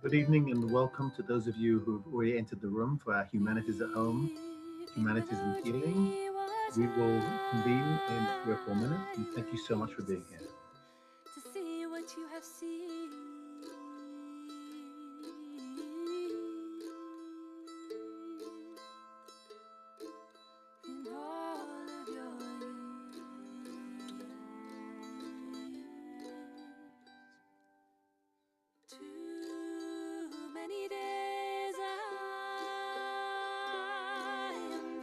Good evening and welcome to those of you who've already entered the room for our Humanities at Home, Humanities and Healing. We will convene in 3 or 4 minutes and thank you so much for being here. To see what you have seen in all of your years. Too many days I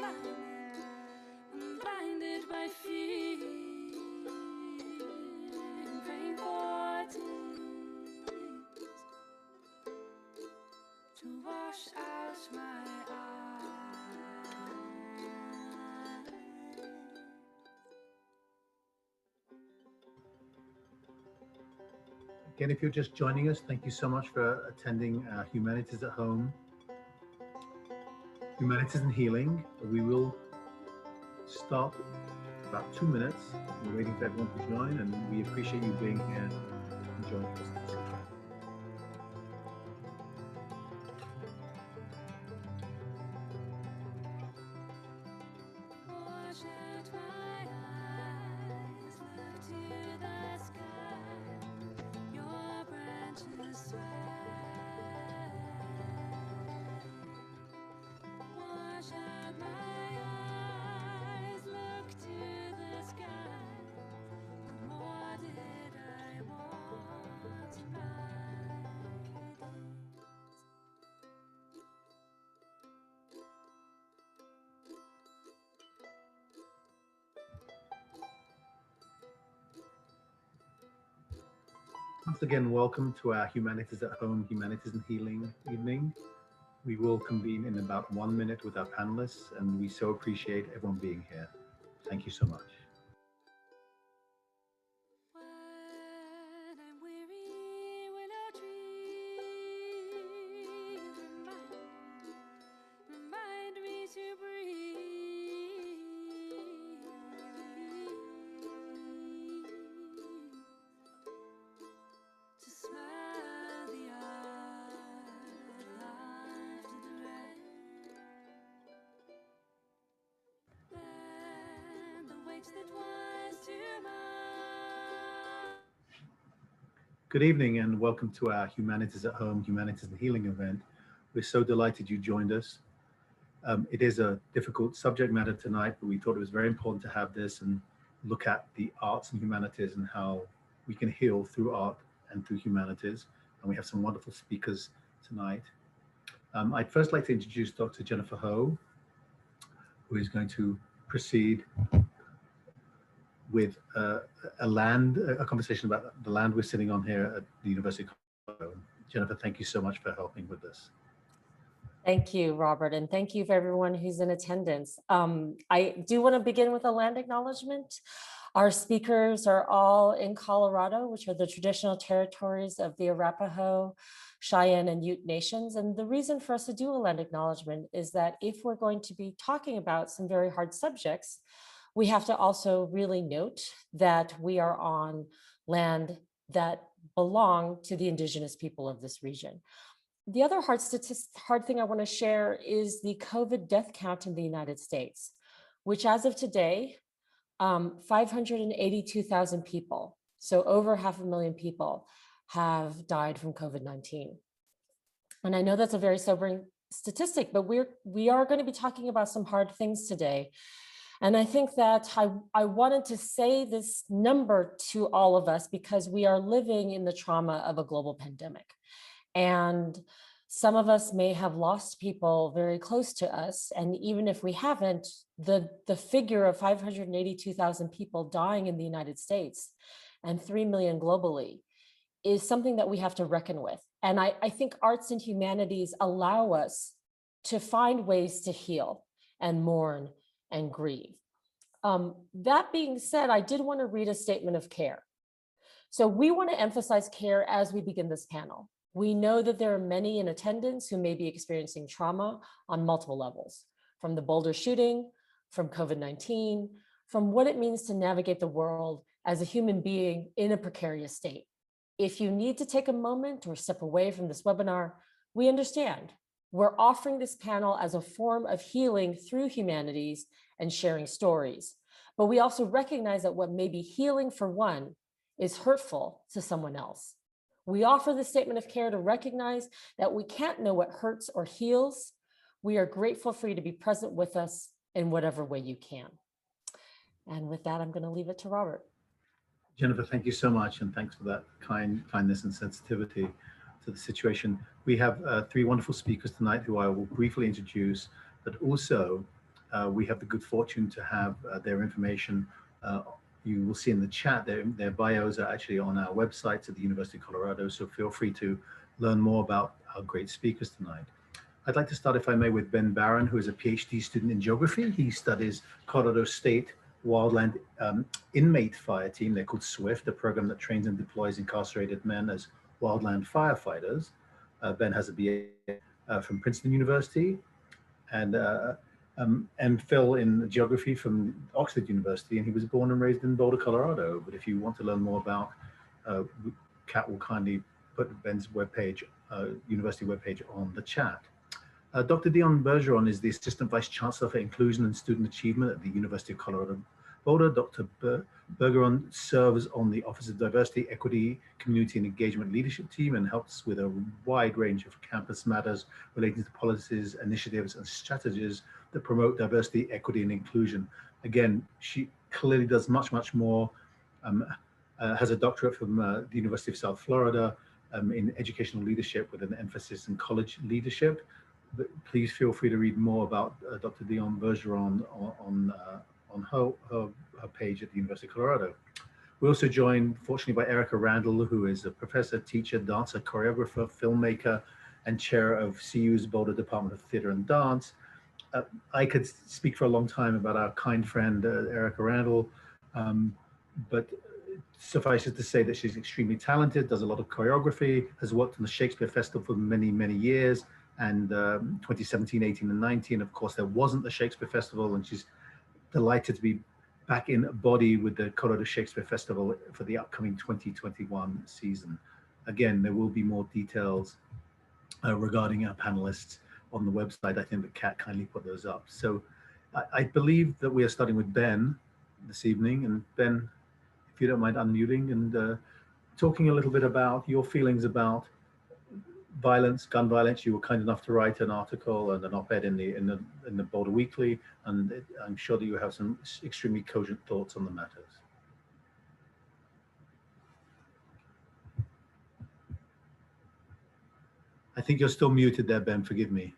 am blinded by fear, praying for tears to wash out my eyes. Again, if you're just joining us, thank you so much for attending Humanities at Home, Humanities and Healing. We will start in about 2 minutes. We're waiting for everyone to join and we appreciate you being here and joining us this evening. Wash out my eyes, look to the sky, your branches sway. Wash out my eyes, look to the sky. What more did I want in my days? Once again, welcome to our Humanities at Home, Humanities and Healing evening. We will convene in about 1 minute with our panelists, and we so appreciate everyone being here. Thank you so much. When I'm weary, when our dreams remind me to breathe, to smile the art life to the rain, then the weight that was too much. Good evening and welcome to our Humanities at Home, Humanities and Healing event. We're so delighted you joined us. It is a difficult subject matter tonight, but we thought it was very important to have this and look at the arts and humanities and how we can heal through art and through humanities. And we have some wonderful speakers tonight. I'd first like to introduce Dr. Jennifer Ho, who is going to proceed with a conversation about the land we're sitting on here at the University of Colorado. Jennifer, thank you so much for helping with this. Thank you, Robert, and thank you for everyone who's in attendance. I do want to begin with a land acknowledgement. Our speakers are all in Colorado, which are the traditional territories of the Arapaho, Cheyenne, and Ute nations. And the reason for us to do a land acknowledgement is that if we're going to be talking about some very hard subjects, we have to also really note that we are on land that belong to the indigenous people of this region. The other hard thing I want to share is the COVID death count in the United States, which as of today, 582,000 people, so over 500,000 people have died from COVID-19. And I know that's a very sobering statistic, but we are going to be talking about some hard things today. And I think that I wanted to say this number to all of us because we are living in the trauma of a global pandemic. And some of us may have lost people very close to us. And even if we haven't, the figure of 582,000 people dying in the United States and 3 million globally is something that we have to reckon with. And I think arts and humanities allow us to find ways to heal and mourn and grieve. That being said, I did want to read a statement of care. So we want to emphasize care as we begin this panel. We know that there are many in attendance who may be experiencing trauma on multiple levels, from the Boulder shooting, from COVID-19, from what it means to navigate the world as a human being in a precarious state. If you need to take a moment or step away from this webinar, we understand. We're offering this panel as a form of healing through humanities and sharing stories. But we also recognize that what may be healing for one is hurtful to someone else. We offer the statement of care to recognize that we can't know what hurts or heals. We are grateful for you to be present with us in whatever way you can. And with that, I'm going to leave it to Robert. Jennifer, thank you so much, and thanks for that kindness and sensitivity to the situation. We have three wonderful speakers tonight who I will briefly introduce, but also we have the good fortune to have their information. You will see in the chat, their bios are actually on our website at the University of Colorado, so feel free to learn more about our great speakers tonight. I'd like to start, if I may, with Ben Barron, who is a PhD student in geography. He studies Colorado State Wildland Inmate Fire Team. They're called SWIFT, a program that trains and deploys incarcerated men as wildland firefighters. Ben has a BA from Princeton University and MPhil in geography from Oxford University, and he was born and raised in Boulder, Colorado. But if you want to learn more about, Kat will kindly put Ben's webpage, university webpage on the chat. Dr. Dyonne Bergeron is the Assistant Vice Chancellor for Inclusion and Student Achievement at the University of Colorado Boulder. Dr. Bergeron serves on the Office of Diversity, Equity, Community and Engagement Leadership Team and helps with a wide range of campus matters relating to policies, initiatives and strategies that promote diversity, equity and inclusion. Again, she clearly does much, much more, has a doctorate from the University of South Florida in educational leadership with an emphasis in college leadership. But please feel free to read more about Dr. Dyonne Bergeron on her page at the University of Colorado. We're also joined, fortunately, by Erika Randall, who is a professor, teacher, dancer, choreographer, filmmaker, and chair of CU's Boulder Department of Theater and Dance. I could speak for a long time about our kind friend, Erika Randall, but suffice it to say that she's extremely talented, does a lot of choreography, has worked on the Shakespeare Festival for many, many years, and 2017, 18, and 19, of course, there wasn't the Shakespeare Festival, and she's delighted to be back in body with the Colorado Shakespeare Festival for the upcoming 2021 season. Again, there will be more details regarding our panelists on the website. I think that Kat kindly put those up. So I believe that we are starting with Ben this evening. And Ben, if you don't mind unmuting and talking a little bit about your feelings about violence, gun violence. You were kind enough to write an article and an op-ed in the Boulder Weekly, and I'm sure that you have some extremely cogent thoughts on the matters. I think you're still muted there, Ben. Forgive me.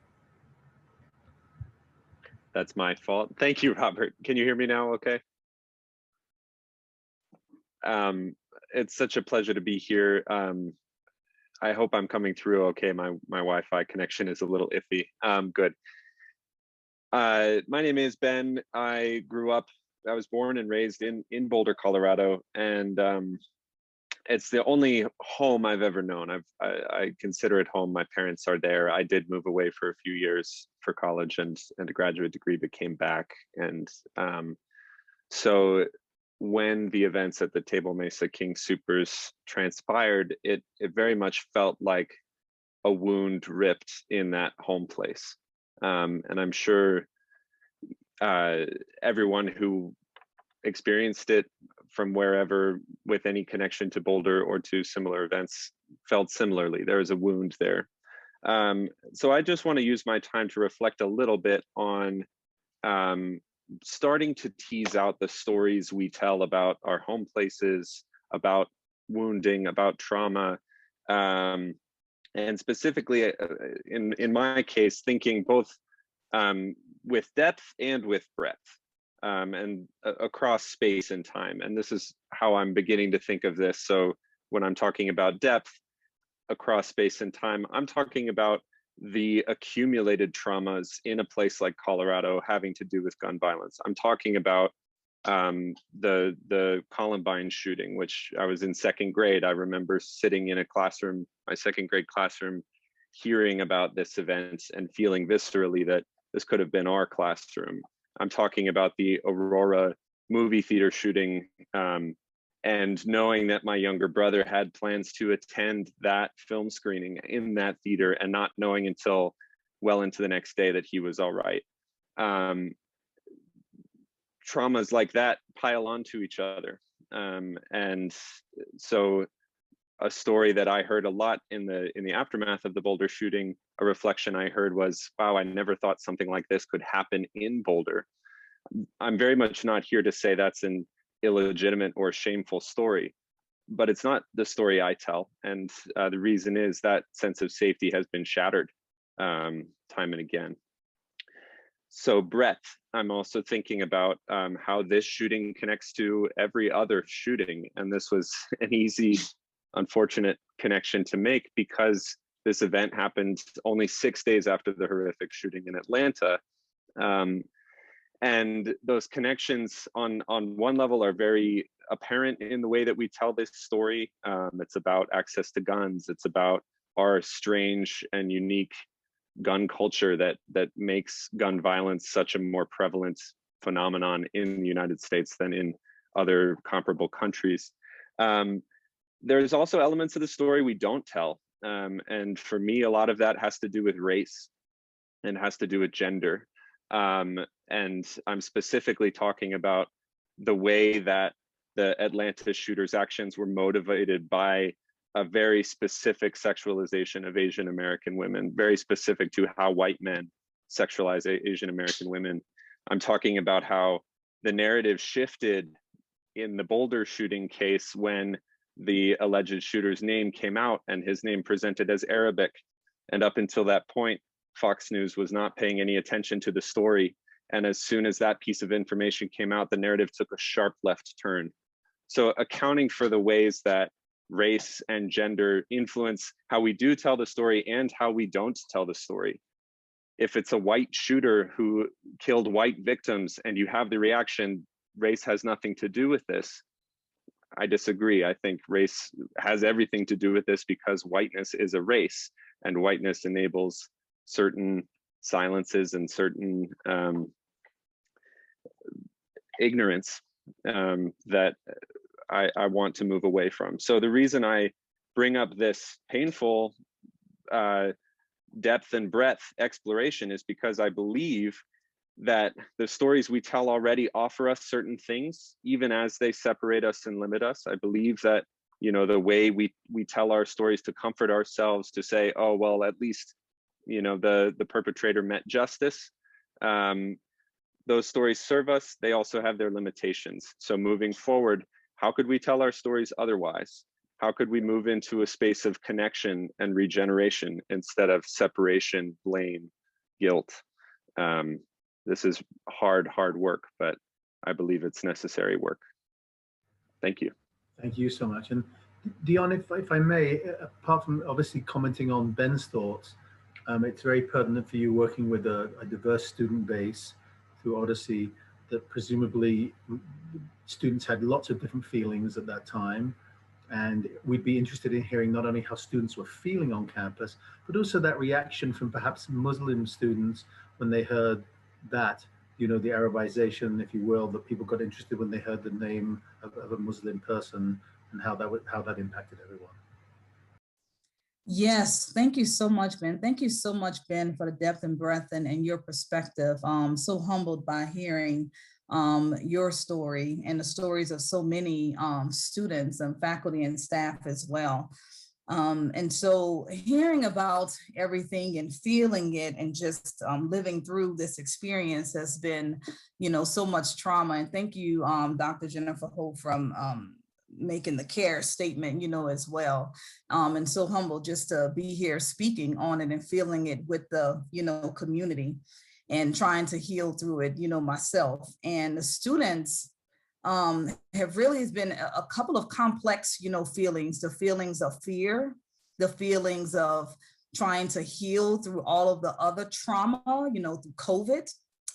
That's my fault. Thank you, Robert. Can you hear me now? Okay. It's such a pleasure to be here. I hope I'm coming through okay. My Wi-Fi connection is a little iffy. Good. My name is Ben. I was born and raised in Boulder, Colorado, and it's the only home I've ever known. I consider it home. My parents are there. I did move away for a few years for college and a graduate degree, but came back. And so when the events at the Table Mesa King Supers transpired, it very much felt like a wound ripped in that home place. And I'm sure everyone who experienced it from wherever with any connection to Boulder or to similar events felt similarly. There is a wound there. So I just want to use my time to reflect a little bit on starting to tease out the stories we tell about our home places, about wounding, about trauma, and specifically in my case, thinking both with depth and with breadth, and across space and time. And this is how I'm beginning to think of this. So when I'm talking about depth across space and time, I'm talking about the accumulated traumas in a place like Colorado having to do with gun violence. I'm talking about the Columbine shooting, which I was in second grade. I remember sitting in a classroom, my second grade classroom, hearing about this event and feeling viscerally that this could have been our classroom. I'm talking about the Aurora movie theater shooting And knowing that my younger brother had plans to attend that film screening in that theater, and not knowing until well into the next day that he was all right. Traumas like that pile onto each other. And so a story that I heard a lot in the aftermath of the Boulder shooting, a reflection I heard was, wow, I never thought something like this could happen in Boulder. I'm very much not here to say that's an illegitimate or shameful story, but it's not the story I tell. And the reason is that sense of safety has been shattered time and again. So breadth, I'm also thinking about how this shooting connects to every other shooting. And this was an easy, unfortunate connection to make because this event happened only 6 days after the horrific shooting in Atlanta. And those connections on one level are very apparent in the way that we tell this story. It's about access to guns. It's about our strange and unique gun culture that makes gun violence such a more prevalent phenomenon in the United States than in other comparable countries. There's also elements of the story we don't tell. And for me, a lot of that has to do with race and has to do with gender. And I'm specifically talking about the way that the Atlanta shooters' actions were motivated by a very specific sexualization of Asian American women, very specific to how white men sexualize Asian American women. I'm talking about how the narrative shifted in the Boulder shooting case when the alleged shooter's name came out and his name presented as Arabic. And up until that point, Fox News was not paying any attention to the story. And as soon as that piece of information came out, the narrative took a sharp left turn. So accounting for the ways that race and gender influence how we do tell the story and how we don't tell the story. If it's a white shooter who killed white victims and you have the reaction, race has nothing to do with this, I disagree. I think race has everything to do with this because whiteness is a race and whiteness enables certain silences and certain ignorance that I want to move away from. So the reason I bring up this painful depth and breadth exploration is because I believe that the stories we tell already offer us certain things, even as they separate us and limit us. I believe that, you know, the way we tell our stories to comfort ourselves, to say, oh, well, at least, you know, the perpetrator met justice. Those stories serve us. They also have their limitations. So moving forward, how could we tell our stories otherwise? How could we move into a space of connection and regeneration instead of separation, blame, guilt? This is hard work, but I believe it's necessary work. Thank you. Thank you so much. And Dianne, if I may, apart from obviously commenting on Ben's thoughts, it's very pertinent for you working with a diverse student base through Odyssey, that presumably students had lots of different feelings at that time. And we'd be interested in hearing not only how students were feeling on campus, but also that reaction from perhaps Muslim students when they heard that, you know, the Arabization, if you will, that people got interested when they heard the name of a Muslim person, and how that impacted everyone. Yes, thank you so much, Ben. Thank you so much, Ben, for the depth and breadth and your perspective. So humbled by hearing your story and the stories of so many students and faculty and staff as well. And so hearing about everything and feeling it and just living through this experience has been, you know, so much trauma. And thank you, Dr. Jennifer Ho, from making the CARE statement, you know, as well. And so humbled just to be here speaking on it and feeling it with the, you know, community and trying to heal through it, you know, myself. And the students have really been a couple of complex, you know, feelings, the feelings of fear, the feelings of trying to heal through all of the other trauma, you know, through COVID,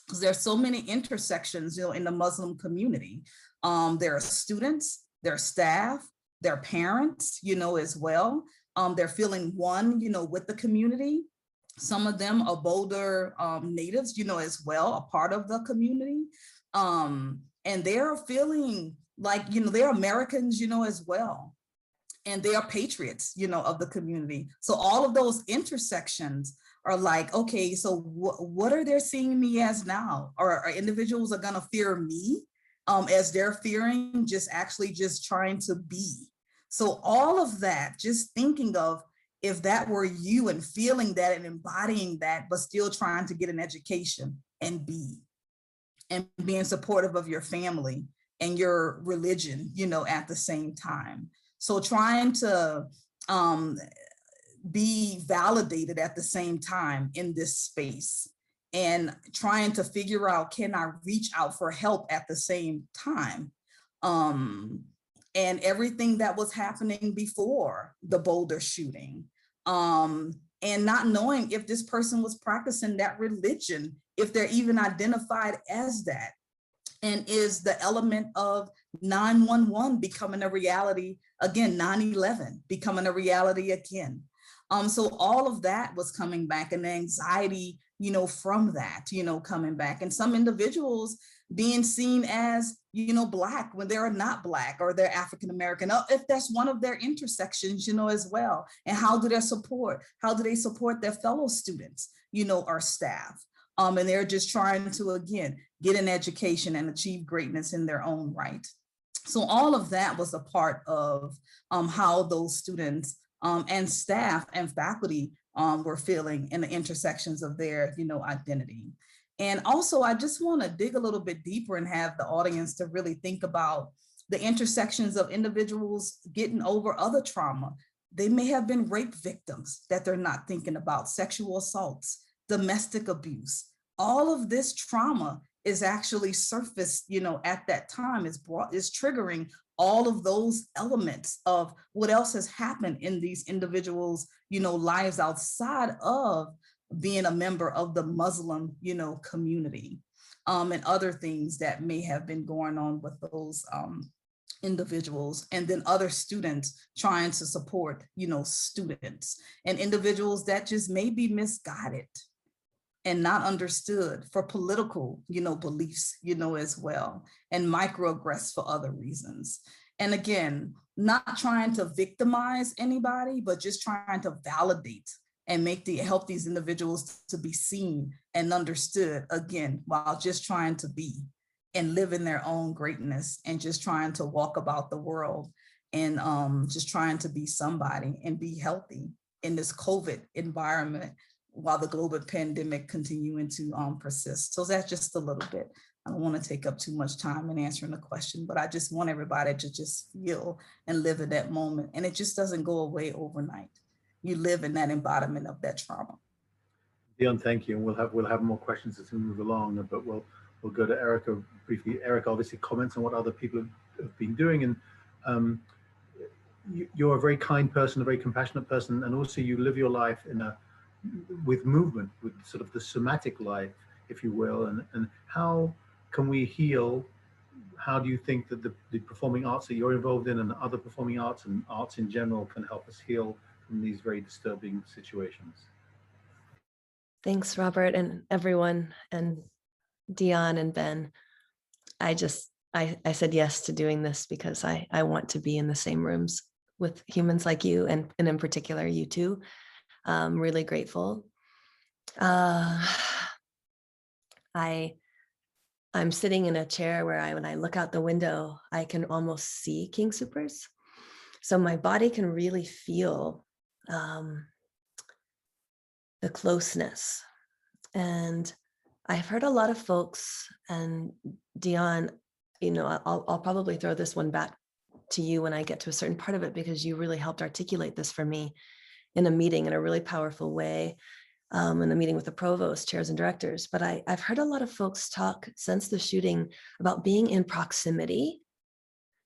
because there's so many intersections, you know, in the Muslim community. There are students, there are staff, there are parents, you know, as well. They're feeling one, you know, with the community. Some of them are Boulder natives, you know, as well, a part of the community. And they're feeling like, you know, they're Americans, you know, as well. And they are patriots, you know, of the community. So all of those intersections are like, okay, so what are they seeing me as now? Or individuals are gonna fear me as they're fearing just actually just trying to be. So all of that, just thinking of if that were you and feeling that and embodying that, but still trying to get an education and be, and being supportive of your family and your religion, you know, at the same time. So trying to be validated at the same time in this space, and trying to figure out, can I reach out for help at the same time? And everything that was happening before the Boulder shooting, and not knowing if this person was practicing that religion, if they're even identified as that. And is the element of 911 becoming a reality again, 9/11 becoming a reality again. So all of that was coming back, and the anxiety, you know, from that, you know, coming back, and some individuals being seen as, you know, Black when they're not Black, or they're African American, if that's one of their intersections, you know, as well. And how do they support their fellow students, you know, or staff? And they're just trying to, again, get an education and achieve greatness in their own right. So all of that was a part of how those students and staff and faculty were feeling in the intersections of their, you know, identity. And also, I just want to dig a little bit deeper and have the audience to really think about the intersections of individuals getting over other trauma. They may have been rape victims that they're not thinking about, sexual assaults, domestic abuse. All of this trauma is actually surfaced, you know, at that time, is triggering all of those elements of what else has happened in these individuals, you know, lives outside of being a member of the Muslim, you know, community, and other things that may have been going on with those individuals. And then other students trying to support, you know, students, and individuals that just may be misguided and not understood for political, you know, beliefs, you know, as well, and microaggressed for other reasons. And again, not trying to victimize anybody, but just trying to validate and help these individuals to be seen and understood, again, while just trying to be and live in their own greatness, and just trying to walk about the world, and just trying to be somebody and be healthy in this COVID environment, while the global pandemic continuing to persist. So that's just a little bit. I don't want to take up too much time in answering the question, but I just want everybody to just feel and live in that moment. And it just doesn't go away overnight. You live in that embodiment of that trauma. Dianne, thank you. And we'll have more questions as we move along, but we'll go to Erika briefly. Erika obviously comments on what other people have been doing, and you're a very kind person, a very compassionate person, and also you live your life with movement, with sort of the somatic life, if you will, and how can we heal? How do you think that the performing arts that you're involved in, and other performing arts and arts in general, can help us heal from these very disturbing situations? Thanks, Robert, and everyone, and Dianne and Ben. I said yes to doing this because I want to be in the same rooms with humans like you, and in particular, you two. I'm really grateful. I'm sitting in a chair where when I look out the window, I can almost see King Soopers. So my body can really feel the closeness. And I've heard a lot of folks, and Dianne, you know, I'll probably throw this one back to you when I get to a certain part of it, because you really helped articulate this for me in a meeting in a really powerful way, in a meeting with the provost, chairs, and directors. But I've heard a lot of folks talk since the shooting about being in proximity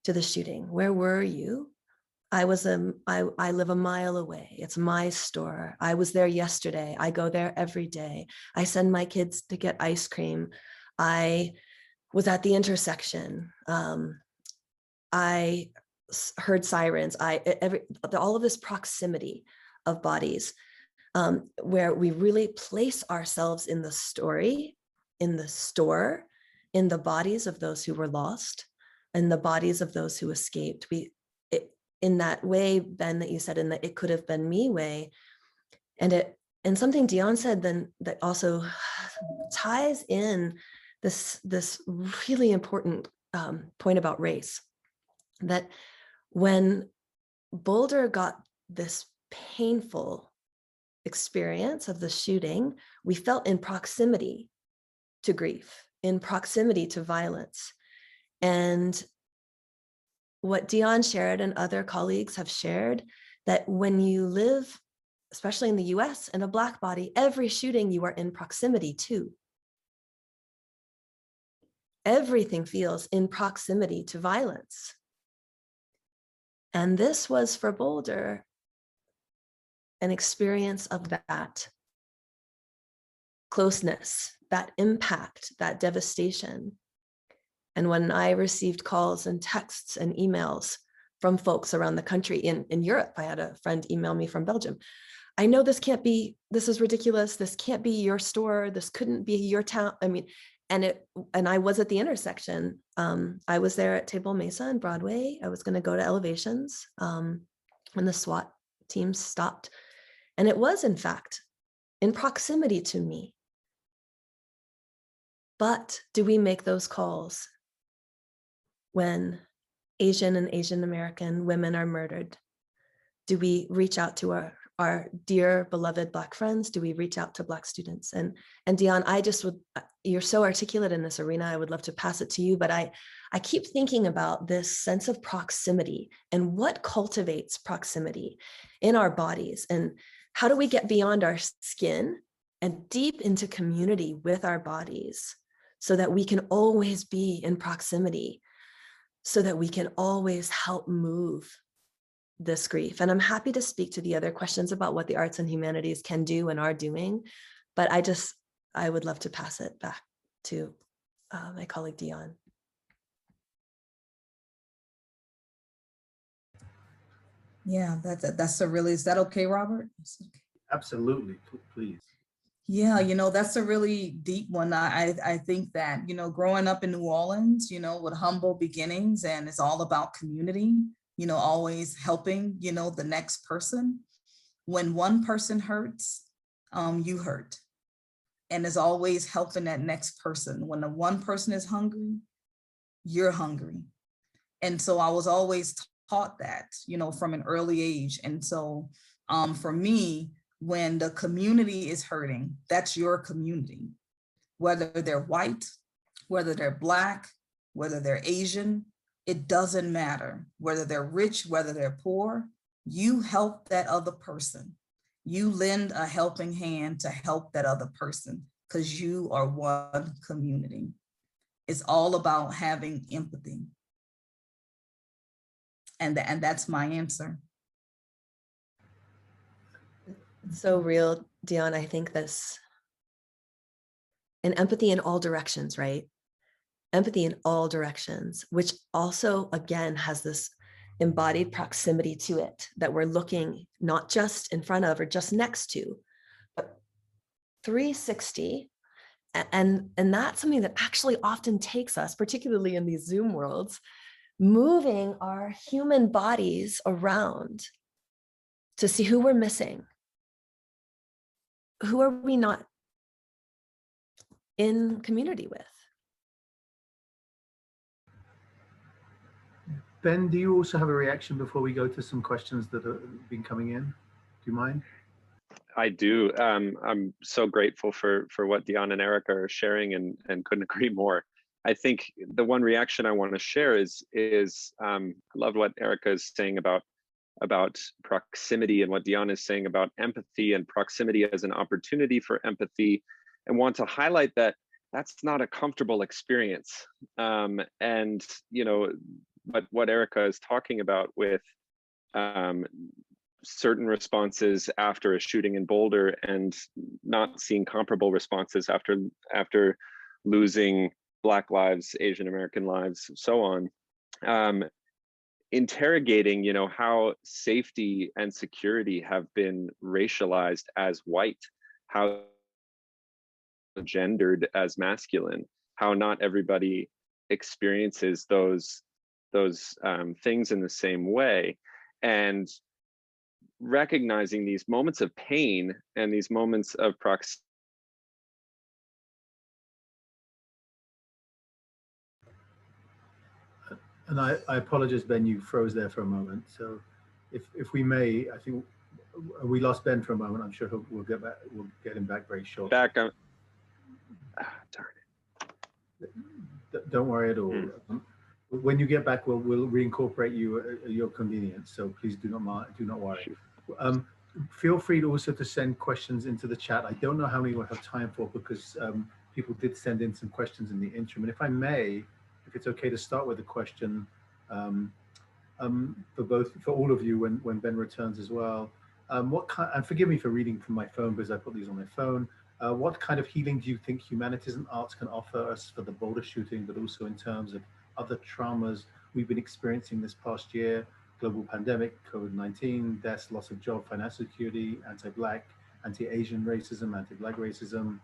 to the shooting. Where were you? I live a mile away. It's my store. I was there yesterday. I go there every day. I send my kids to get ice cream. I was at the intersection. I heard sirens. All of this proximity of bodies, where we really place ourselves in the story, in the store, in the bodies of those who were lost, and the bodies of those who escaped. In that way, Ben, that you said, in the "it could have been me" way, and something Dyonne said then that also ties in this really important point about race, that when Boulder got this painful experience of the shooting, we felt in proximity to grief, in proximity to violence. And what Dyonne shared and other colleagues have shared, that when you live, especially in the US, in a Black body, every shooting you are in proximity to. Everything feels in proximity to violence. And this was for Boulder an experience of that closeness, that impact, that devastation. And when I received calls and texts and emails from folks around the country, in Europe, I had a friend email me from Belgium. I know this can't be, this is ridiculous. This can't be your store. This couldn't be your town. I mean, and I was at the intersection. I was there at Table Mesa and Broadway. I was going to go to Elevations when the SWAT team stopped. And it was, in fact, in proximity to me. But do we make those calls when Asian and Asian American women are murdered? Do we reach out to our dear beloved Black friends? Do we reach out to Black students? And Dyonne, I just would, you're so articulate in this arena, I would love to pass it to you, but I keep thinking about this sense of proximity and what cultivates proximity in our bodies, and how do we get beyond our skin and deep into community with our bodies so that we can always be in proximity, so that we can always help move this grief. And I'm happy to speak to the other questions about what the arts and humanities can do and are doing, but I would love to pass it back to my colleague Dyonne. Yeah, that's a really, is that okay, Robert? Absolutely, please. Yeah, that's a really deep one. I think that, growing up in New Orleans, with humble beginnings, and it's all about community, always helping, the next person. When one person hurts, you hurt. And is always helping that next person. When the one person is hungry, you're hungry. And so I was always taught that, from an early age. And so for me, when the community is hurting, that's your community, whether they're white, whether they're Black, whether they're Asian, it doesn't matter. Whether they're rich, whether they're poor, you help that other person. You lend a helping hand to help that other person because you are one community. It's all about having empathy. And that's my answer. So real, Dyonne. I think this, and empathy in all directions, right? Empathy in all directions, which also, again, has this embodied proximity to it, that we're looking not just in front of or just next to, but 360. And that's something that actually often takes us, particularly in these Zoom worlds, moving our human bodies around to see who we're missing. Who are we not in community with? Ben, do you also have a reaction before we go to some questions that have been coming in? Do you mind? I do. I'm so grateful for what Dianna and Erika are sharing, and couldn't agree more. I think the one reaction I want to share is I love what Erika is saying about proximity, and what Dianna is saying about empathy and proximity as an opportunity for empathy, and want to highlight that that's not a comfortable experience. And but what Erika is talking about with certain responses after a shooting in Boulder, and not seeing comparable responses after losing Black lives, Asian American lives, so on. Interrogating, how safety and security have been racialized as white, how gendered as masculine, how not everybody experiences those things in the same way, and recognizing these moments of pain and these moments of proximity. And I apologize, Ben, you froze there for a moment. So if we may, I think we lost Ben for a moment. I'm sure we'll get him back very shortly. Back on. Darn Don't worry at all. When you get back, we'll reincorporate you at your convenience. So please do not worry. Feel free to also to send questions into the chat. I don't know how many we'll have time for, because people did send in some questions in the interim. And if I may, if it's okay to start with a question for all of you when Ben returns as well. What kind, and forgive me for reading from my phone because I put these on my phone. What kind of healing do you think humanities and arts can offer us for the Boulder shooting, but also in terms of other traumas we've been experiencing this past year? Global pandemic, COVID-19, deaths, loss of job, financial security, anti-Black, anti-Asian racism, anti-Black racism.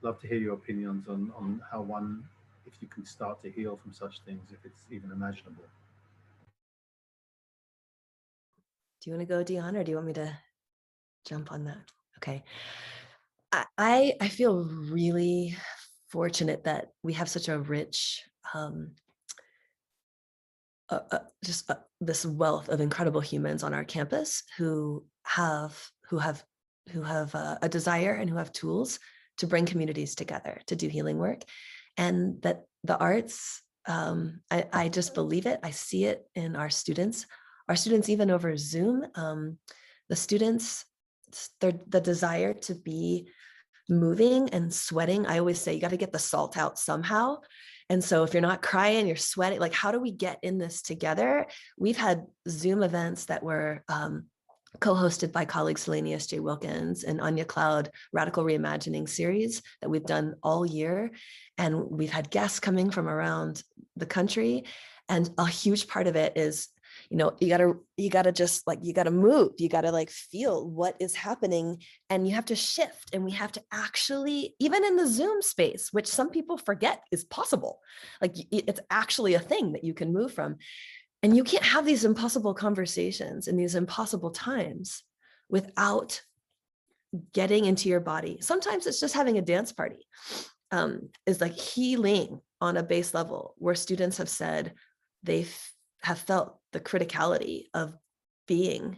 Love to hear your opinions on how one, if you can start to heal from such things, if it's even imaginable. Do you want to go, Dianna, or do you want me to jump on that? Okay. I feel really fortunate that we have such a rich, this wealth of incredible humans on our campus who have a desire and who have tools to bring communities together to do healing work, and that the arts, I just believe it. I see it in our students even over Zoom. The students, the desire to be moving and sweating. I always say you got to get the salt out somehow. And so if you're not crying, you're sweating, like, how do we get in this together? We've had Zoom events that were co-hosted by colleagues Selenius J. Wilkins and Anya Cloud Radical Reimagining series that we've done all year. And we've had guests coming from around the country. And a huge part of it is, you know, you gotta just like, you gotta move, you gotta like feel what is happening, and you have to shift. And we have to actually, even in the Zoom space, which some people forget is possible, like it's actually a thing that you can move from. And you can't have these impossible conversations in these impossible times without getting into your body. Sometimes it's just having a dance party, is like healing on a base level, where students have said they have felt the criticality of being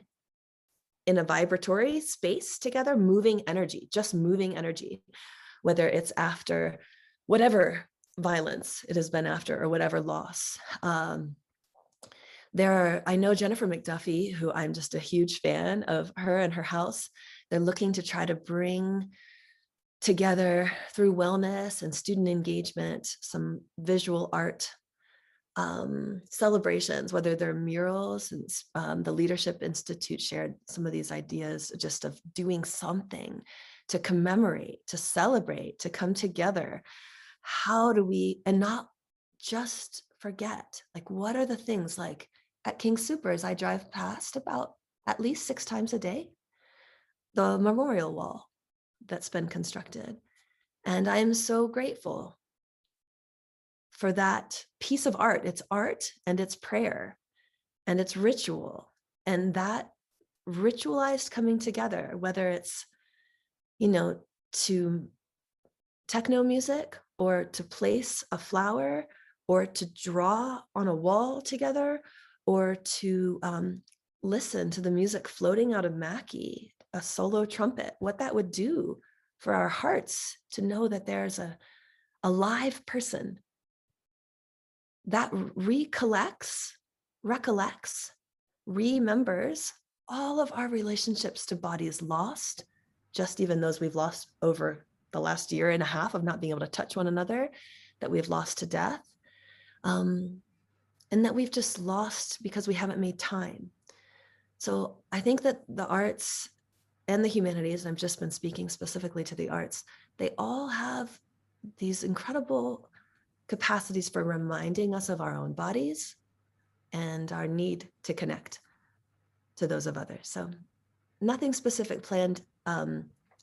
in a vibratory space together, moving energy, just moving energy, whether it's after whatever violence it has been after or whatever loss. I know Jennifer McDuffie, who I'm just a huge fan of her and her house. They're looking to try to bring together through wellness and student engagement, some visual art celebrations, whether they're murals, and the Leadership Institute shared some of these ideas just of doing something to commemorate, to celebrate, to come together. How do we, and not just forget, like, what are the things, like at King Soopers, I drive past about at least 6 times a day, the memorial wall that's been constructed. And I am so grateful for that piece of art. It's art and it's prayer and it's ritual, and that ritualized coming together, whether it's, you know, to techno music or to place a flower or to draw on a wall together or to listen to the music floating out of Mackie, a solo trumpet, what that would do for our hearts to know that there's a live person that recollects, remembers all of our relationships to bodies lost, just even those we've lost over the last year and a half of not being able to touch one another, that we've lost to death, and that we've just lost because we haven't made time. So I think that the arts and the humanities, and I've just been speaking specifically to the arts, they all have these incredible capacities for reminding us of our own bodies and our need to connect to those of others. So nothing specific planned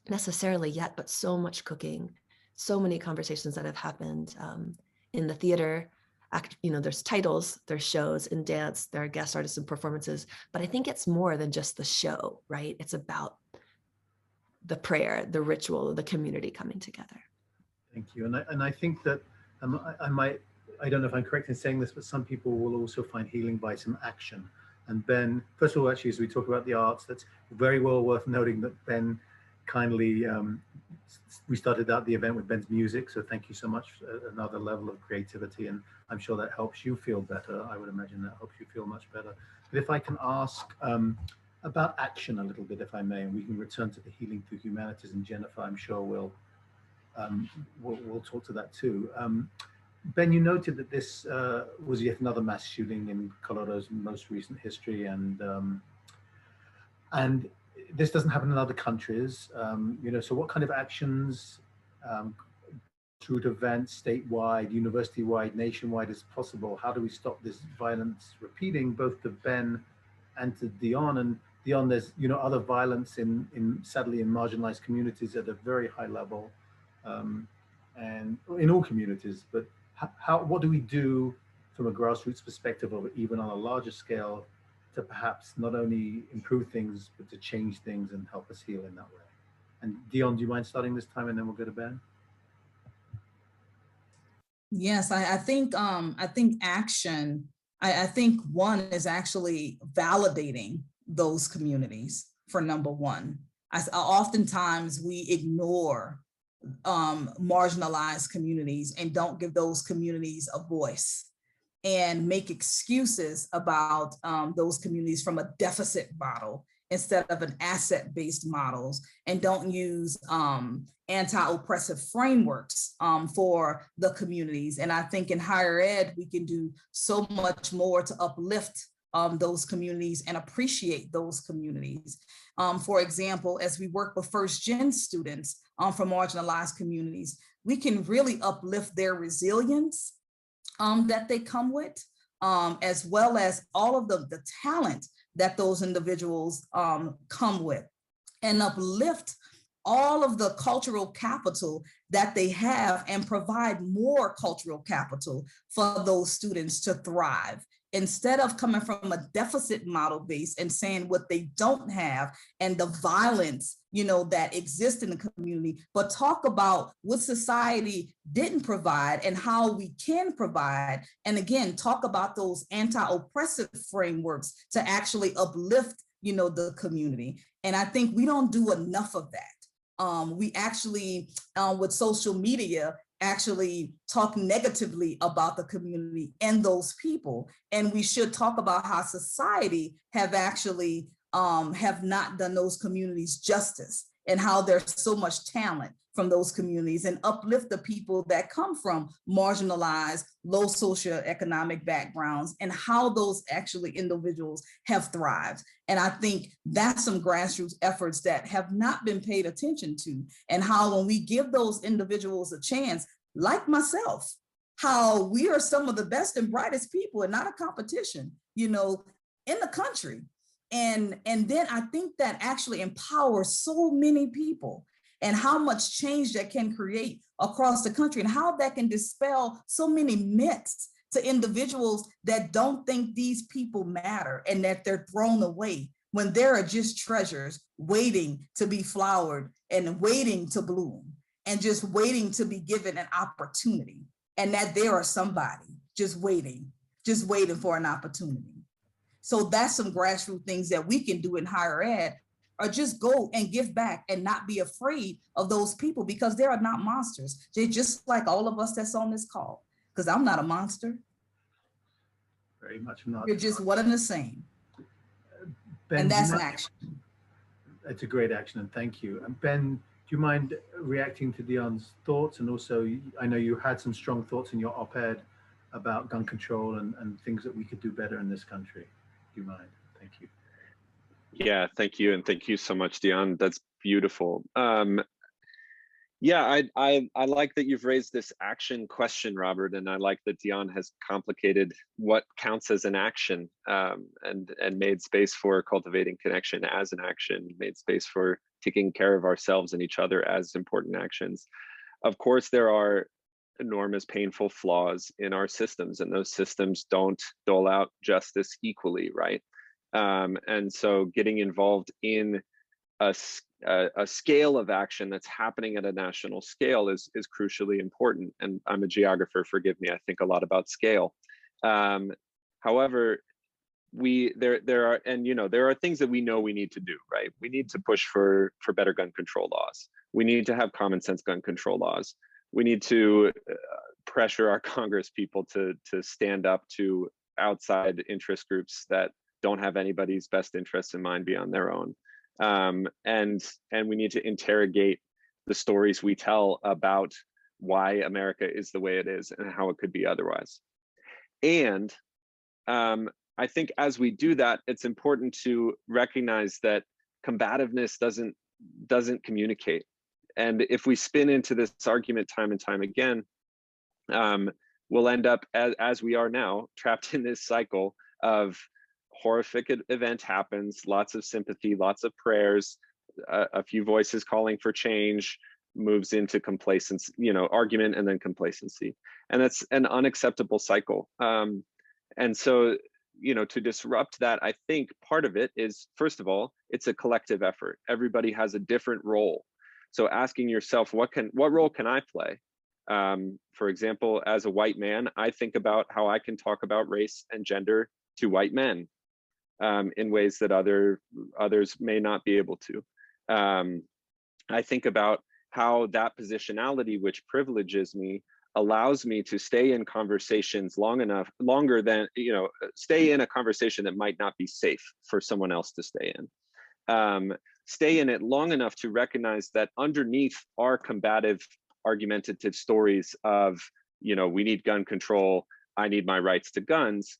necessarily yet, but so much cooking, so many conversations that have happened in the theater there's titles, there's shows and dance, there are guest artists and performances, but I think it's more than just the show, right? It's about the prayer, the ritual, the community coming together. Thank you. And I think that I don't know if I'm correct in saying this, but some people will also find healing by some action. And Ben, first of all, actually, as we talk about the arts, that's very well worth noting that Ben kindly, we started out the event with Ben's music. So thank you so much for another level of creativity. And I'm sure that helps you feel better. I would imagine that helps you feel much better. But if I can ask about action a little bit, if I may, and we can return to the healing through humanities, and Jennifer, I'm sure we'll talk to that too. Ben, you noted that this was yet another mass shooting in Colorado's most recent history, and this doesn't happen in other countries. So what kind of actions, through events, statewide, university-wide, nationwide, is possible? How do we stop this violence repeating, both to Ben and to Dyonne? And Dyonne, there's other violence sadly in marginalized communities at a very high level, and in all communities. But what do we do from a grassroots perspective, or even on a larger scale, to perhaps not only improve things, but to change things and help us heal in that way? And Dyonne, do you mind starting this time, and then we'll go to Ben? Yes, I think action. I think one is actually validating those communities for number one. Oftentimes we ignore marginalized communities and don't give those communities a voice, and make excuses about those communities from a deficit model instead of an asset-based models, and don't use anti-oppressive frameworks for the communities. And I think in higher ed, we can do so much more to uplift those communities and appreciate those communities. For example, as we work with first-gen students from marginalized communities, we can really uplift their resilience that they come with, as well as all of the talent that those individuals come with, and uplift all of the cultural capital that they have, and provide more cultural capital for those students to thrive, instead of coming from a deficit model base and saying what they don't have and the violence that exists in the community, but talk about what society didn't provide and how we can provide. And again, talk about those anti-oppressive frameworks to actually uplift the community. And I think we don't do enough of that. We actually, with social media, actually talk negatively about the community and those people. And we should talk about how society have actually have not done those communities justice, and how there's so much talent from those communities, and uplift the people that come from marginalized, low socioeconomic backgrounds, and how those actually individuals have thrived. And I think that's some grassroots efforts that have not been paid attention to, and how when we give those individuals a chance, like myself, how we are some of the best and brightest people, and not a competition, in the country. And then I think that actually empowers so many people, and how much change that can create across the country, and how that can dispel so many myths to individuals that don't think these people matter, and that they're thrown away, when there are just treasures waiting to be flowered and waiting to bloom, and just waiting to be given an opportunity, and that there are somebody just waiting for an opportunity. So that's some grassroots things that we can do in higher ed, or just go and give back and not be afraid of those people, because they are not monsters. They're just like all of us that's on this call, because I'm not a monster. Very much not. You're just one and the same. Ben, and that's an action. It's a great action, and thank you. And Ben, do you mind reacting to Dyonne's thoughts? And also, I know you had some strong thoughts in your op-ed about gun control and things that we could do better in this country. Do you mind? Thank you. Yeah, thank you. And thank you so much, Dyonne. That's beautiful. Yeah, I like that you've raised this action question, Robert, and I like that Dyonne has complicated what counts as an action, and made space for cultivating connection as an action, made space for taking care of ourselves and each other as important actions. Of course, there are enormous painful flaws in our systems, and those systems don't dole out justice equally, right? And so getting involved in a scale of action that's happening at a national scale is crucially important. And I'm a geographer, forgive me, I think a lot about scale. However, there are things that we know we need to do, right? We need to push for better gun control laws. We need to have common sense gun control laws. We need to pressure our Congress people to stand up to outside interest groups that don't have anybody's best interests in mind beyond their own. And we need to interrogate the stories we tell about why America is the way it is and how it could be otherwise. And I think as we do that, it's important to recognize that combativeness doesn't communicate. And if we spin into this argument time and time again, we'll end up, as we are now, trapped in this cycle of horrific event happens, lots of sympathy, lots of prayers, a few voices calling for change, moves into complacency, argument and then complacency. And that's an unacceptable cycle. And so, to disrupt that, I think part of it is, first of all, it's a collective effort. Everybody has a different role. So asking yourself, what role can I play? For example, as a white man, I think about how I can talk about race and gender to white men in ways that others may not be able to. I think about how that positionality, which privileges me, allows me to stay in conversations longer than, stay in a conversation that might not be safe for someone else to stay in. Stay in it long enough to recognize that underneath our combative, argumentative stories of, we need gun control, I need my rights to guns,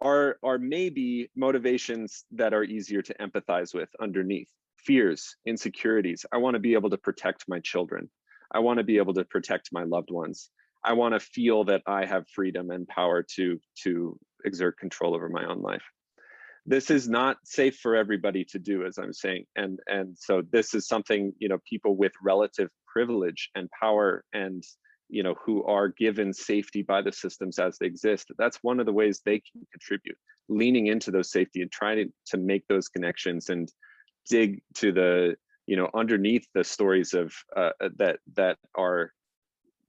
are maybe motivations that are easier to empathize with underneath. Fears, insecurities. I want to be able to protect my children. I want to be able to protect my loved ones. I want to feel that I have freedom and power to exert control over my own life. This is not safe for everybody to do, as I'm saying. And so this is something, people with relative privilege and power and, who are given safety by the systems as they exist. That's one of the ways they can contribute, leaning into those safety and trying to make those connections and dig to the, underneath the stories of that are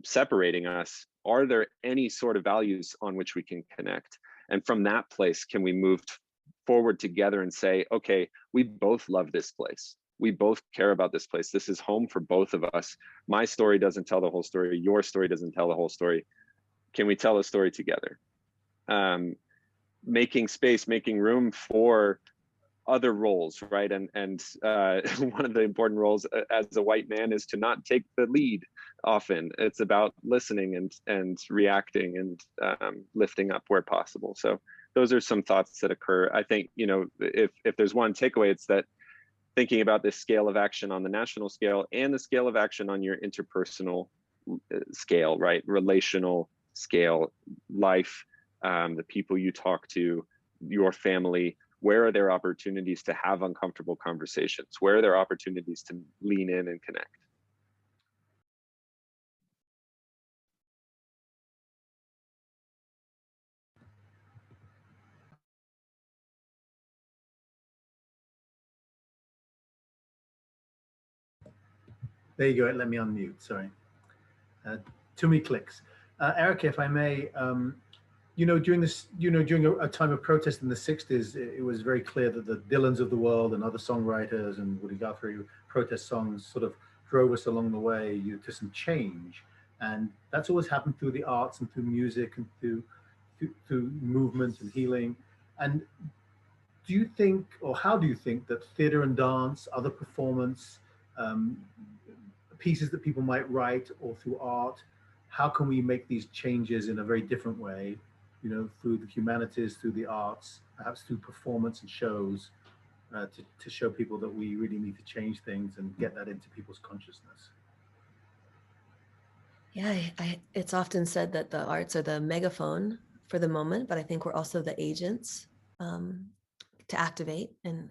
separating us. Are there any sort of values on which we can connect? And from that place, can we move forward together and say, okay, we both love this place. We both care about this place. This is home for both of us. My story doesn't tell the whole story. Your story doesn't tell the whole story. Can we tell a story together? Making space, making room for other roles, right? And one of the important roles as a white man is to not take the lead often. It's about listening and reacting and lifting up where possible. So those are some thoughts that occur. I think, if there's one takeaway, it's that thinking about this scale of action on the national scale and the scale of action on your interpersonal scale, right? Relational scale, life, the people you talk to, your family. Where are there opportunities to have uncomfortable conversations? Where are there opportunities to lean in and connect? There you go. Let me unmute. Sorry. Too many clicks. Erika, if I may, during this, during a time of protest in the 60s, it was very clear that the Dylans of the world and other songwriters and Woody Guthrie protest songs sort of drove us along the way to some change. And that's always happened through the arts and through music and through movement and healing. And do you think, or how do you think that theater and dance, other performance, pieces that people might write or through art, how can we make these changes in a very different way, through the humanities, through the arts, perhaps through performance and shows, to show people that we really need to change things and get that into people's consciousness? Yeah, it's often said that the arts are the megaphone for the moment, but I think we're also the agents to activate and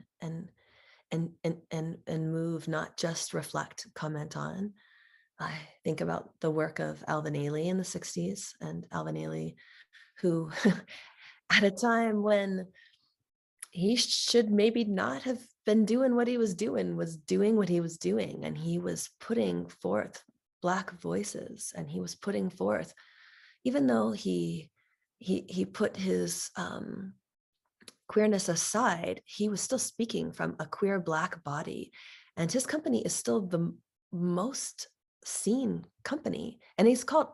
move, not just reflect, comment on. I think about the work of Alvin Ailey in the 60s, and Alvin Ailey, who at a time when he should maybe not have been doing what he was doing what he was doing. And he was putting forth Black voices, and he was putting forth, even though he put his queerness aside, he was still speaking from a queer Black body. And his company is still the most seen company. And he's called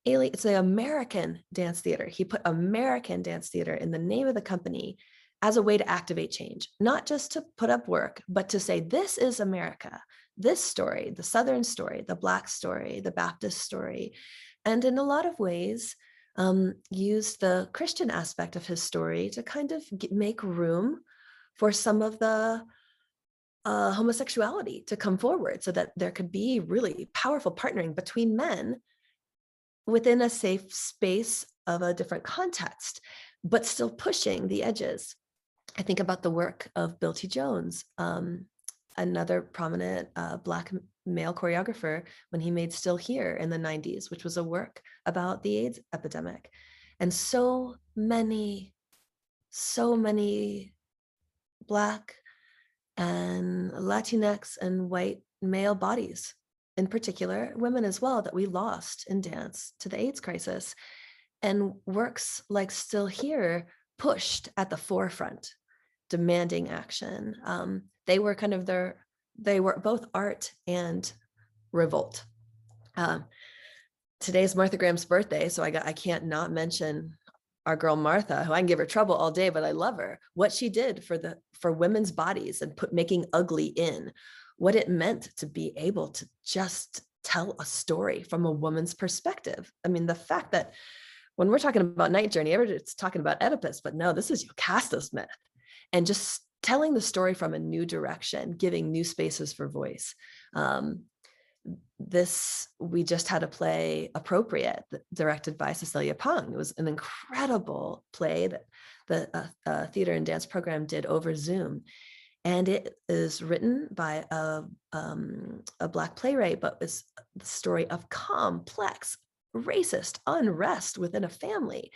it's the American Dance Theater. He put American Dance Theater in the name of the company as a way to activate change, not just to put up work, but to say, this is America, this story, the Southern story, the Black story, the Baptist story. And in a lot of ways, use the Christian aspect of his story to kind of make room for some of the homosexuality to come forward, so that there could be really powerful partnering between men within a safe space of a different context, but still pushing the edges. I think about the work of Bill T. Jones, another prominent Black male choreographer, when he made Still Here in the 90s, which was a work about the AIDS epidemic. And so many Black and Latinx and white male bodies, in particular women as well, that we lost in dance to the AIDS crisis. And works like Still Here pushed at the forefront, demanding action. They were they were both art and revolt. Today's Martha Graham's birthday, so I can't not mention our girl Martha, who I can give her trouble all day, but I love her. What she did for women's bodies and making ugly in, what it meant to be able to just tell a story from a woman's perspective. I mean, the fact that when we're talking about Night Journey, everybody's talking about Oedipus, but no, this is Yocasta's myth. And just telling the story from a new direction, giving new spaces for voice. We just had a play, Appropriate, directed by Cecilia Pung. It was an incredible play that the theater and dance program did over Zoom. And it is written by a Black playwright, but it's the story of complex racist unrest within a family.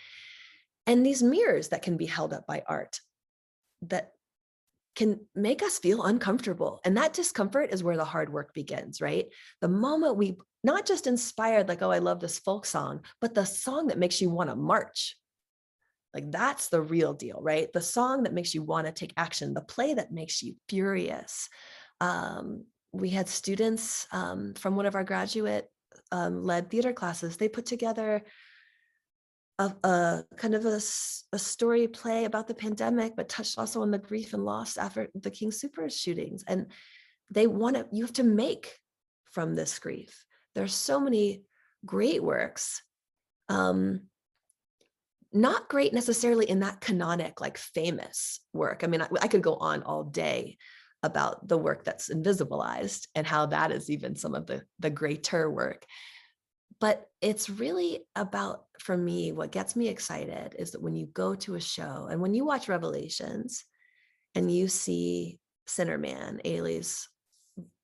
And these mirrors that can be held up by art that can make us feel uncomfortable. And that discomfort is where the hard work begins, right? The moment we not just inspired, like, oh, I love this folk song, but the song that makes you want to march. Like, that's the real deal, right? The song that makes you want to take action, the play that makes you furious. We had students from one of our graduate led theater classes. They put together a kind of a story play about the pandemic, but touched also on the grief and loss after the King Soopers shootings. And you have to make from this grief. There's so many great works, not great necessarily in that canonic, like famous work. I mean, I could go on all day about the work that's invisibilized and how that is even some of the greater work. But it's really about, for me, what gets me excited is that when you go to a show and when you watch Revelations and you see Sinner Man, Ailey's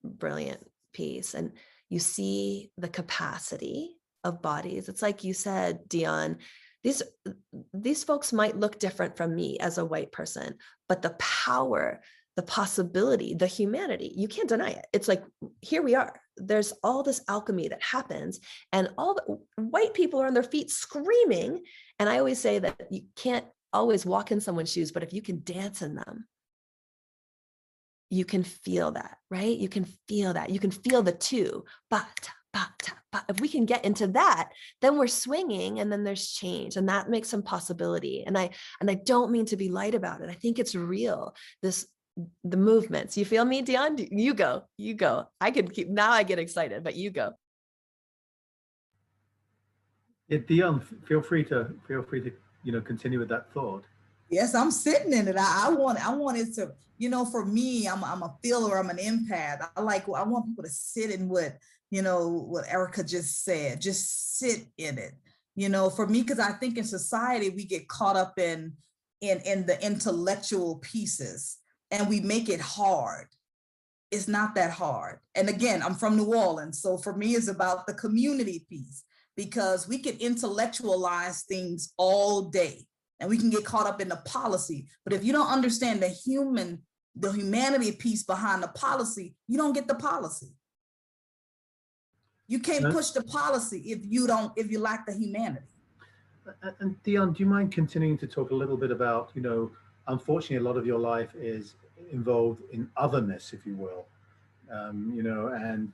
brilliant piece, and you see the capacity of bodies. It's like you said, Dyonne, these folks might look different from me as a white person, but the power, the possibility, the humanity, you can't deny it. It's like, here we are. There's all this alchemy that happens, and all the white people are on their feet screaming. And I always say that you can't always walk in someone's shoes, but if you can dance in them, you can feel that, right? You can feel that. You can feel the two. If we can get into that, then we're swinging, and then there's change, and that makes some possibility. And I don't mean to be light about it. I think it's real. The movements. You feel me, Dyonne? You go. I could keep, now I get excited, but you go. Yeah, Dyonne, feel free to continue with that thought. Yes, I'm sitting in it. I want it to, for me, I'm a feeler, I'm an empath. I want people to sit in what Erika just said, just sit in it, for me, because I think in society, we get caught up in the intellectual pieces, and we make it hard. it's not that hard. And again, I'm from New Orleans, so for me, it's about the community piece, because we can intellectualize things all day and we can get caught up in the policy. But if you don't understand the humanity piece behind the policy, you don't get the policy. You can't push the policy if you lack the humanity. And Dianne, do you mind continuing to talk a little bit about, unfortunately, a lot of your life is involved in otherness, if you will, and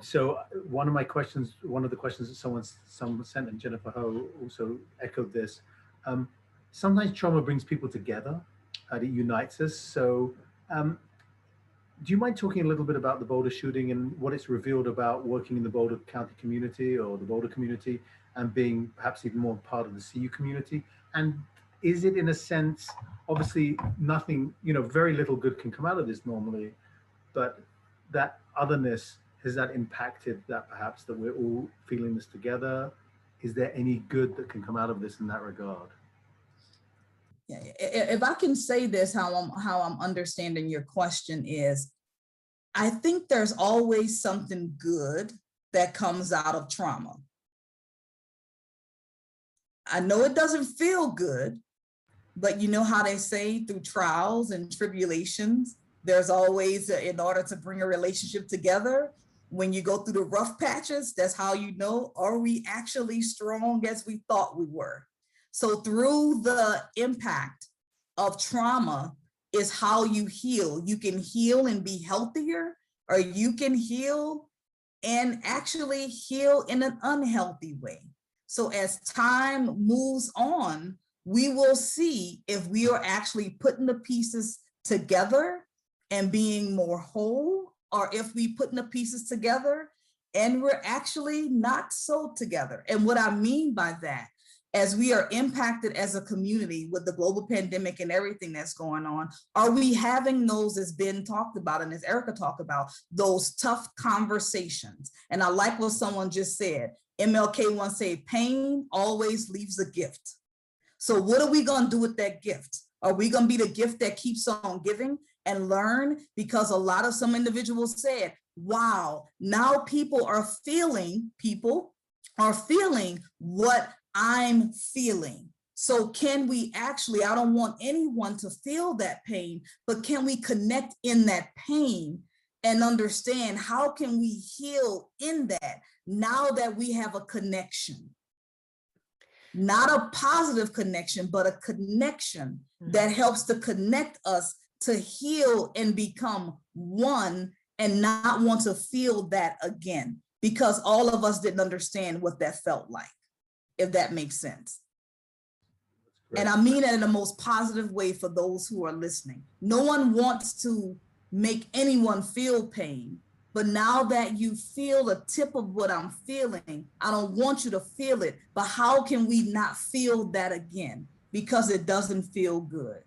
so one of the questions that someone sent, and Jennifer Ho also echoed this, sometimes trauma brings people together, it unites us. So do you mind talking a little bit about the Boulder shooting and what it's revealed about working in the Boulder County community or the Boulder community and being perhaps even more part of the CU community? And is it, in a sense, obviously nothing, very little good can come out of this normally, but that otherness, has that impacted that perhaps that we're all feeling this together? Is there any good that can come out of this in that regard? Yeah, if I can say this, how I'm understanding your question is, I think there's always something good that comes out of trauma. I know it doesn't feel good, but you know how they say through trials and tribulations, there's always, in order to bring a relationship together, when you go through the rough patches, that's how you know, are we actually strong as we thought we were? So through the impact of trauma is how you heal. You can heal and be healthier, or you can heal and actually heal in an unhealthy way. So as time moves on, we will see if we are actually putting the pieces together and being more whole, or if we putting the pieces together and we're actually not so together. And what I mean by that, as we are impacted as a community with the global pandemic and everything that's going on, are we having those, as Ben talked about and as Erika talked about, those tough conversations? And I like what someone just said. MLK once said, pain always leaves a gift. So what are we gonna do with that gift? Are we gonna be the gift that keeps on giving and learn? Because a lot of some individuals said, wow, now people are feeling what I'm feeling. So can we actually, I don't want anyone to feel that pain, but can we connect in that pain and understand how can we heal in that now that we have a connection? Not a positive connection, but a connection that helps to connect us to heal and become one and not want to feel that again, because all of us didn't understand what that felt like, if that makes sense. And I mean it in the most positive way for those who are listening. No one wants to make anyone feel pain, but now that you feel the tip of what I'm feeling, I don't want you to feel it, but how can we not feel that again? Because it doesn't feel good.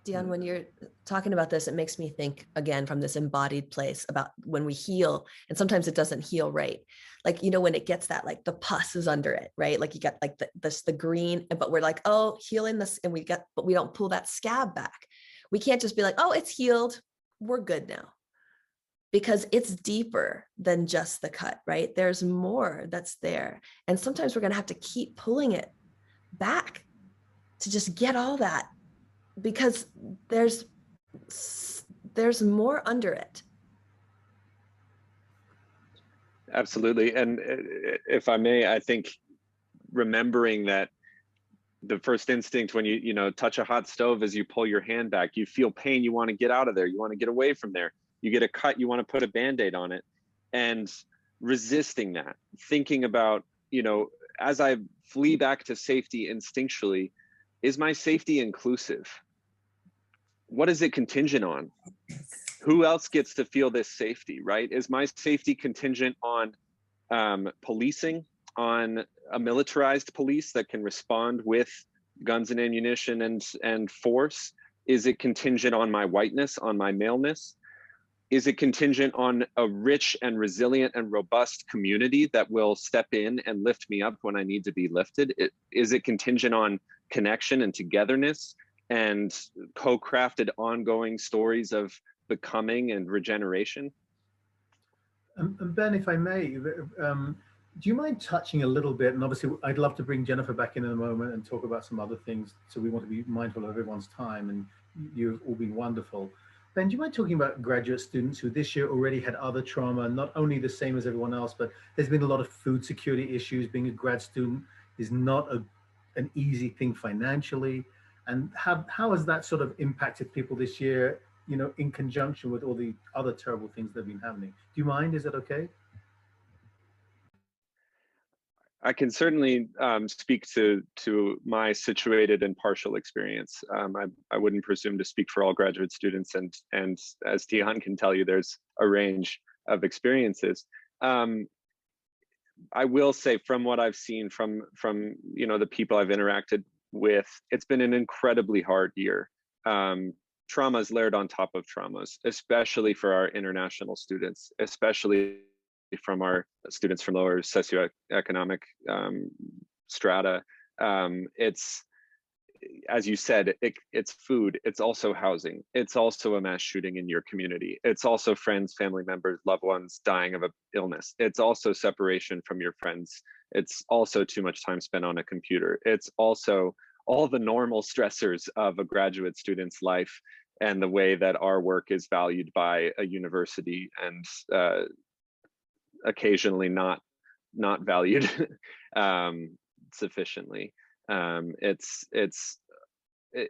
Dianne, when you're talking about this, it makes me think again from this embodied place about when we heal, and sometimes it doesn't heal right. Like, when it gets that, like the pus is under it, right? Like you got like the green, but we're like, oh, healing this, and but we don't pull that scab back. We can't just be like, oh, it's healed, we're good now. Because it's deeper than just the cut, right? There's more that's there. And sometimes we're gonna have to keep pulling it back to just get all that, because there's more under it. Absolutely. And if I may, I think remembering that the first instinct when you touch a hot stove is you pull your hand back, you feel pain, you want to get out of there, you want to get away from there. You get a cut, you want to put a Band-Aid on it, and resisting that, thinking about, as I flee back to safety instinctually, is my safety inclusive? What is it contingent on? Who else gets to feel this safety, right? Is my safety contingent on policing, on a militarized police that can respond with guns and ammunition and force? Is it contingent on my whiteness, on my maleness? Is it contingent on a rich and resilient and robust community that will step in and lift me up when I need to be lifted? Is it contingent on connection and togetherness and co-crafted ongoing stories of becoming and regeneration. And Ben, if I may, do you mind touching a little bit? And obviously, I'd love to bring Jennifer back in a moment and talk about some other things. So we want to be mindful of everyone's time, and you've all been wonderful. Ben, do you mind talking about graduate students who this year already had other trauma, not only the same as everyone else, but there's been a lot of food security issues. Being a grad student is not an easy thing financially. And how has that sort of impacted people this year, you know, in conjunction with all the other terrible things that have been happening? Do you mind? Is that okay? I can certainly speak to my situated and partial experience. I wouldn't presume to speak for all graduate students, and as Dianne can tell you, there's a range of experiences. I will say, from what I've seen from you know, the people I've interacted with, it's been an incredibly hard year. Traumas layered on top of traumas, especially for our international students, especially from our students from lower socioeconomic strata. It's, as you said, it's food, it's also housing, it's also a mass shooting in your community, it's also friends, family members, loved ones dying of an illness, it's also separation from your friends, it's also too much time spent on a computer, it's also all the normal stressors of a graduate student's life and the way that our work is valued by a university and occasionally not valued sufficiently. It's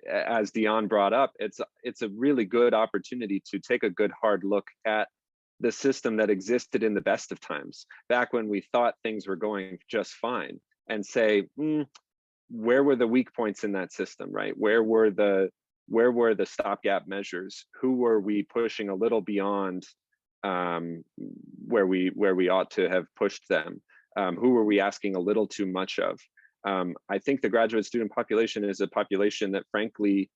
as Dianne brought up, it's a really good opportunity to take a good hard look at the system that existed in the best of times, back when we thought things were going just fine, and say, where were the weak points in that system, right? Where were the stopgap measures? Who were we pushing a little beyond where we ought to have pushed them? Who were we asking a little too much of? I think the graduate student population is a population that frankly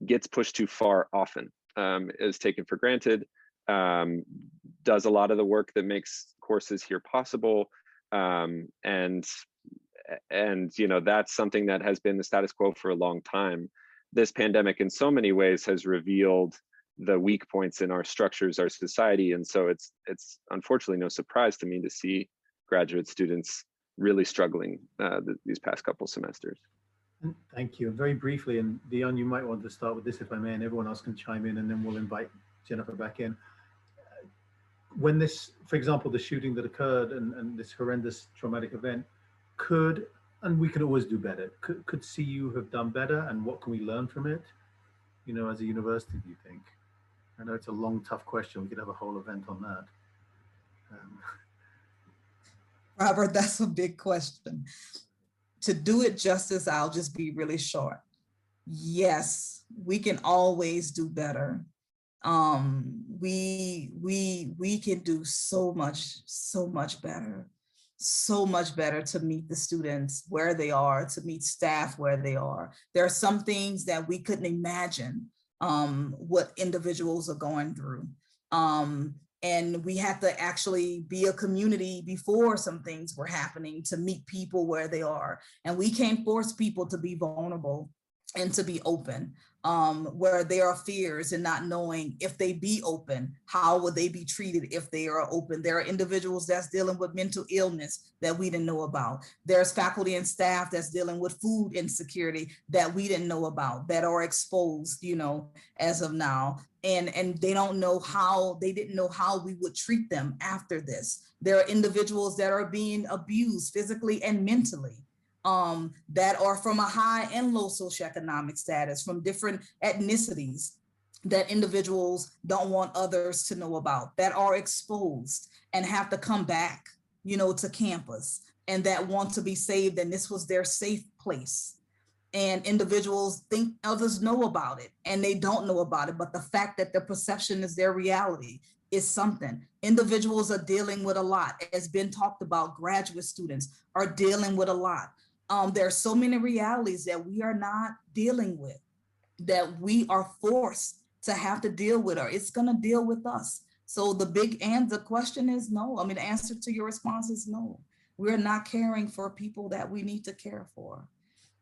gets pushed too far often, is taken for granted, does a lot of the work that makes courses here possible. And you know, that's something that has been the status quo for a long time. This pandemic in so many ways has revealed the weak points in our structures, our society. And so it's unfortunately no surprise to me to see graduate students really struggling these past couple semesters. Thank you. Very briefly, and Dianne, you might want to start with this if I may, and everyone else can chime in, and then we'll invite Jennifer back in. When this, for example, the shooting that occurred and this horrendous traumatic event, and we can always do better, could CU have done better, and what can we learn from it, you know, as a university, do you think? I know it's a long, tough question. We could have a whole event on that. Robert, that's a big question. To do it justice, I'll just be really short. Yes, we can always do better. We can do so much better to meet the students where they are, to meet staff where they are. There are some things that we couldn't imagine what individuals are going through. And we have to actually be a community before some things were happening to meet people where they are. And we can't force people to be vulnerable and to be open, where there are fears and not knowing if they be open, how would they be treated if they are open. There are individuals that's dealing with mental illness that we didn't know about. There's faculty and staff that's dealing with food insecurity that we didn't know about, that are exposed, you know, as of now. And they don't know how, they didn't know how we would treat them after this. There are individuals that are being abused physically and mentally, that are from a high and low socioeconomic status, from different ethnicities, that individuals don't want others to know about, that are exposed and have to come back, you know, to campus, and that want to be saved, and this was their safe place. And individuals think others know about it and they don't know about it, but the fact that the perception is their reality is something. Individuals are dealing with a lot. As Ben talked about, graduate students are dealing with a lot. There are so many realities that we are not dealing with, that we are forced to have to deal with, or it's gonna deal with us. So the question is no. I mean, the answer to your response is no. We're not caring for people that we need to care for.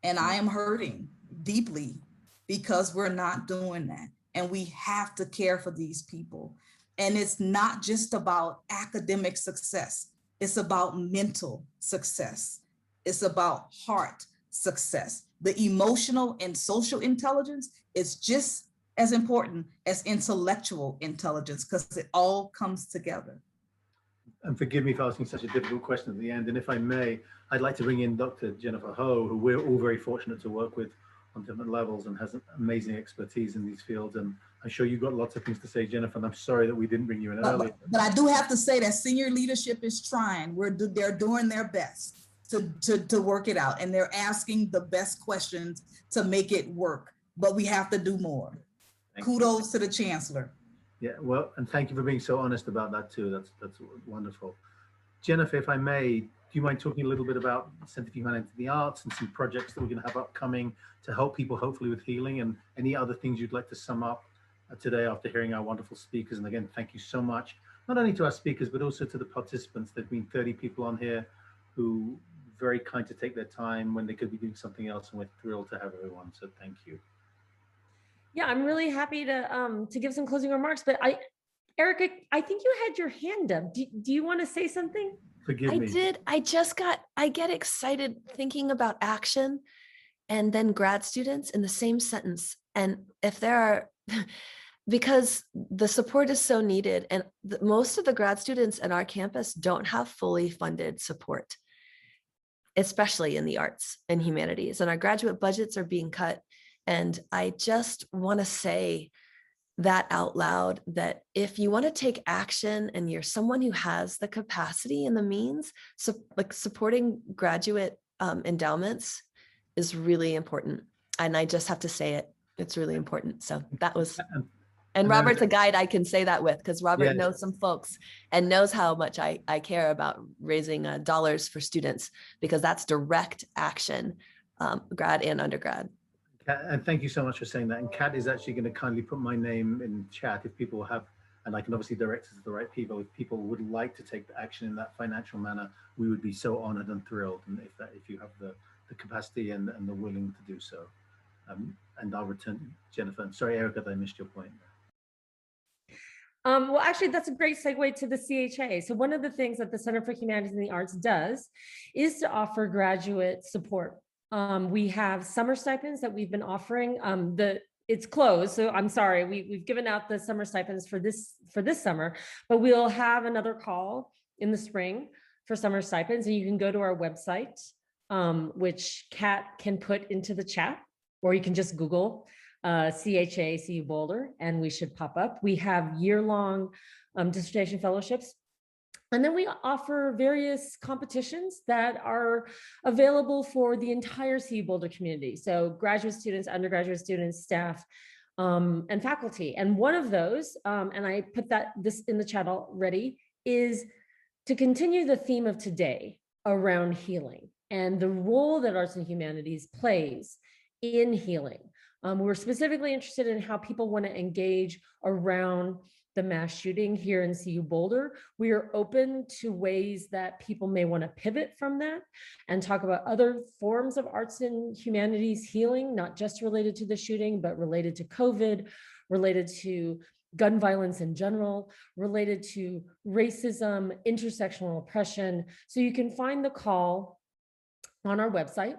And I am hurting deeply because we're not doing that. and we have to care for these people. And it's not just about academic success. It's about mental success. It's about heart success. The emotional and social intelligence is just as important as intellectual intelligence because it all comes together. And forgive me for asking such a difficult question at the end. And if I may, I'd like to bring in Dr. Jennifer Ho, who we're all very fortunate to work with on different levels and has amazing expertise in these fields. And I'm sure you've got lots of things to say, Jennifer, and I'm sorry that we didn't bring you in earlier. But I do have to say that senior leadership is trying. They're doing their best to work it out, and they're asking the best questions to make it work. But we have to do more. Kudos to the chancellor. Yeah, well, and thank you for being so honest about that too. That's wonderful. Jennifer, if I may, do you mind talking a little bit about Center for Humanities the Arts and some projects that we're going to have upcoming to help people hopefully with healing, and any other things you'd like to sum up today after hearing our wonderful speakers? And again, thank you so much, not only to our speakers, but also to the participants. There've been 30 people on here who very kind to take their time when they could be doing something else, and we're thrilled to have everyone. So thank you. Yeah, I'm really happy to give some closing remarks, but Erika, I think you had your hand up. Do you want to say something? Forgive me. I did. I get excited thinking about action and then grad students in the same sentence. And if there are, because the support is so needed, and most of the grad students at our campus don't have fully funded support, especially in the arts and humanities, and our graduate budgets are being cut. And I just want to say that out loud, that if you want to take action and you're someone who has the capacity and the means, so like supporting graduate endowments is really important. And I just have to say it, it's really important. So that was, and Robert's a guide I can say that with, because Robert knows some folks and knows how much I care about raising dollars for students, because that's direct action, grad and undergrad. And thank you so much for saying that. And Kat is actually going to kindly put my name in chat if people have, and I can obviously direct it to the right people. If people would like to take the action in that financial manner, we would be so honored and thrilled. And if you have the capacity and the willing to do so. And I'll return, Jennifer. I'm sorry, Erika, that I missed your point. Well, actually, that's a great segue to the CHA. So one of the things that the Center for Humanities and the Arts does is to offer graduate support. We have summer stipends that we've been offering. It's closed, so I'm sorry. We've given out the summer stipends for this summer, but we'll have another call in the spring for summer stipends, and you can go to our website, which Kat can put into the chat, or you can just Google CHA CU Boulder, and we should pop up. We have year-long dissertation fellowships. And then we offer various competitions that are available for the entire CU Boulder community. So graduate students, undergraduate students, staff, and faculty. And one of those, and I put this in the chat already, is to continue the theme of today around healing and the role that arts and humanities plays in healing. We're specifically interested in how people want to engage around the mass shooting here in CU Boulder. We are open to ways that people may want to pivot from that and talk about other forms of arts and humanities healing, not just related to the shooting, but related to COVID, related to gun violence in general, related to racism, intersectional oppression. So you can find the call on our website.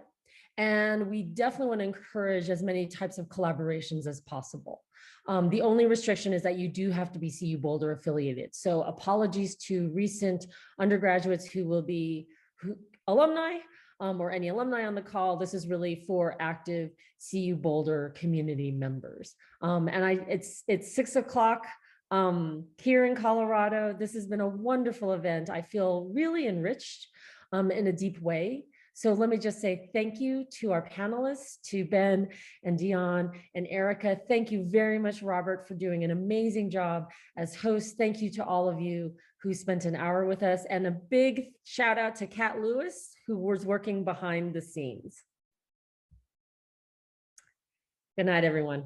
And we definitely want to encourage as many types of collaborations as possible. The only restriction is that you do have to be CU Boulder affiliated. So apologies to recent undergraduates who will be alumni or any alumni on the call. This is really for active CU Boulder community members. It's 6 o'clock here in Colorado. This has been a wonderful event. I feel really enriched in a deep way. So let me just say thank you to our panelists, to Ben and Dyonne and Erika. Thank you very much, Robert, for doing an amazing job as host. Thank you to all of you who spent an hour with us, and a big shout out to Kat Lewis, who was working behind the scenes. Good night, everyone.